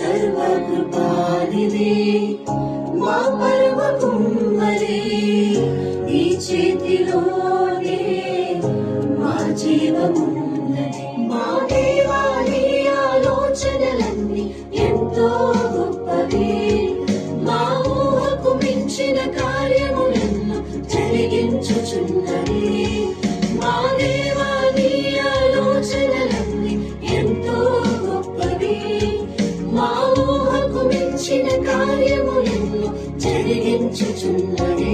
సర్వకృపానిధి మా పరమ కుమ్మరి ఈ చేతిలోనే మా జీవమున్నది మా దేవాని ఆలోచనలన్నీ ఎంతో గొప్పవి మా ఊహకు మించిన కార్యములను జరిగించుచున్నది మా దేవాని ఆలోచనలన్నీ ఎంతో గొప్పవి మా ఊహకు మించిన కార్యములను జరిగించుచున్నది